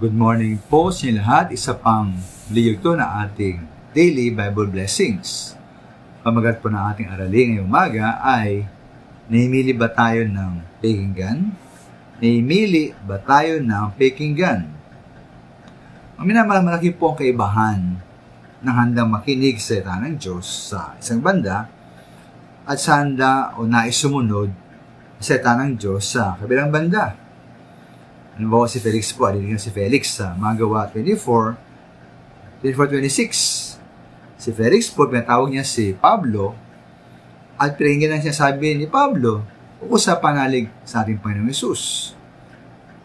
Good morning po sa inyo lahat. Isa pang liyugto na ating Daily Bible Blessings. Pamagat po ng ating aralin ngayong umaga ay, nahimili ba tayo ng pakinggan? Nahimili ba tayo ng pakinggan? Ang malaki po ang kaibahan ng handang makinig sa salita ng Diyos sa isang banda at sa handa o nais sumunod sa salita ng Diyos sa kabilang banda. Ano ba si Felix po? Adinig si Felix sa Magawa 24:26. Si Felix po, pinatawag niya si Pablo at pinakinggan niya sabi ni Pablo, usapan nalig sa ating Panginoong Hesus.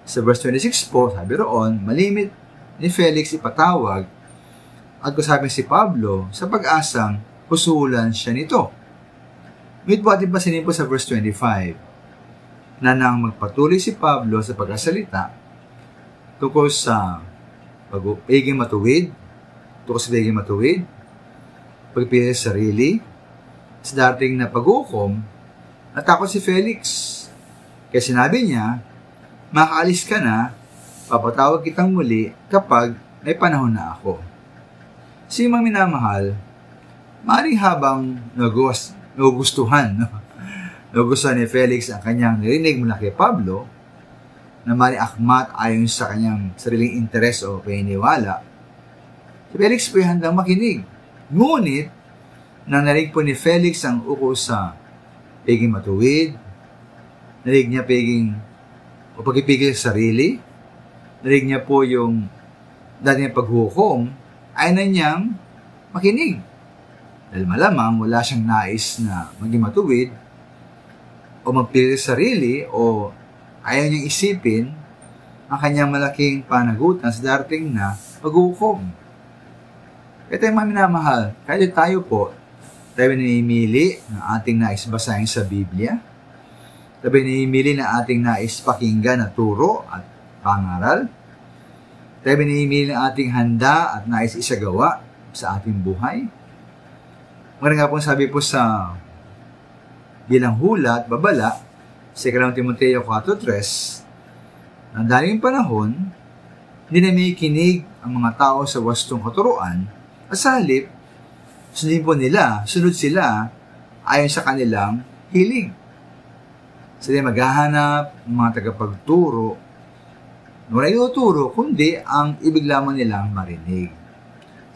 Sa verse 26 po, sabi roon, malimit ni Felix ipatawag at kusapin si Pablo sa pag-asang pusulan siya nito. Ngunit po ating pasinin po sa verse 25, na nang magpatuloy si Pablo sa pagkasalita tungkol sa pagpiging matuwid, pagpili sa sarili, sa dating na paghukom, natakot si Felix. Kaya sinabi niya, makaalis ka na, papatawag kitang muli kapag may panahon na ako. Si mga minamahal, maaaring habang nagugustuhan ni Felix ang kanyang narinig mula kay Pablo, na maaaring akmat ayon sa kanyang sariling interes o paniniwala, si Felix po ay handang makinig. Ngunit, nang narinig po ni Felix ang uko sa pagiging matuwid, narinig niya o pagpipigil sa sarili, narinig niya po yung dati niyang paghukom, ay na niyang makinig. Dahil malamang wala siyang nais na maging matuwid, o magpili sa sarili, o ayaw niyang isipin ang kanyang malaking panagutan sa darating na paghukom. Kaya tayo mga minamahal, kahit tayo po, tayo namimili ng ating nais basahin sa Biblia, tayo namimili ng ating nais pakinggan na turo at pangaral, tayo namimili ng ating handa at nais isagawa sa ating buhay. Nga nga po sabi po sa bilang hula at babala sa 2 Timoteo 4:3, na daling panahon, hindi na may kinig ang mga tao sa wastong katuruan, at sa halip, sunod sila ayon sa kanilang hilig. Sila maghahanap ng mga tagapagturo, wala ituturo, kundi ang ibig lamang nilang marinig.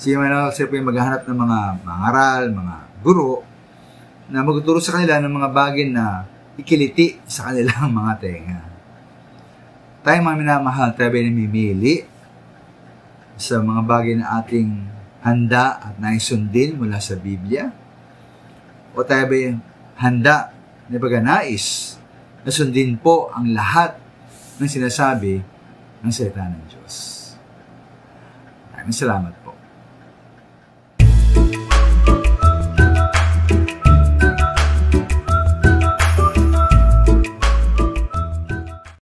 Sila po yung maghahanap ng mga mangaral, mga guro, na magtuturo sa kanila ng mga bagay na ikiliti sa kanilang mga tenga. Tayo mga minamahal, tayo ba namimili sa mga bagay na ating handa at naisundin mula sa Biblia? O tayo ba handa na pagnanais na sundin po ang lahat ng sinasabi ng salita ng Diyos? Maraming salamat.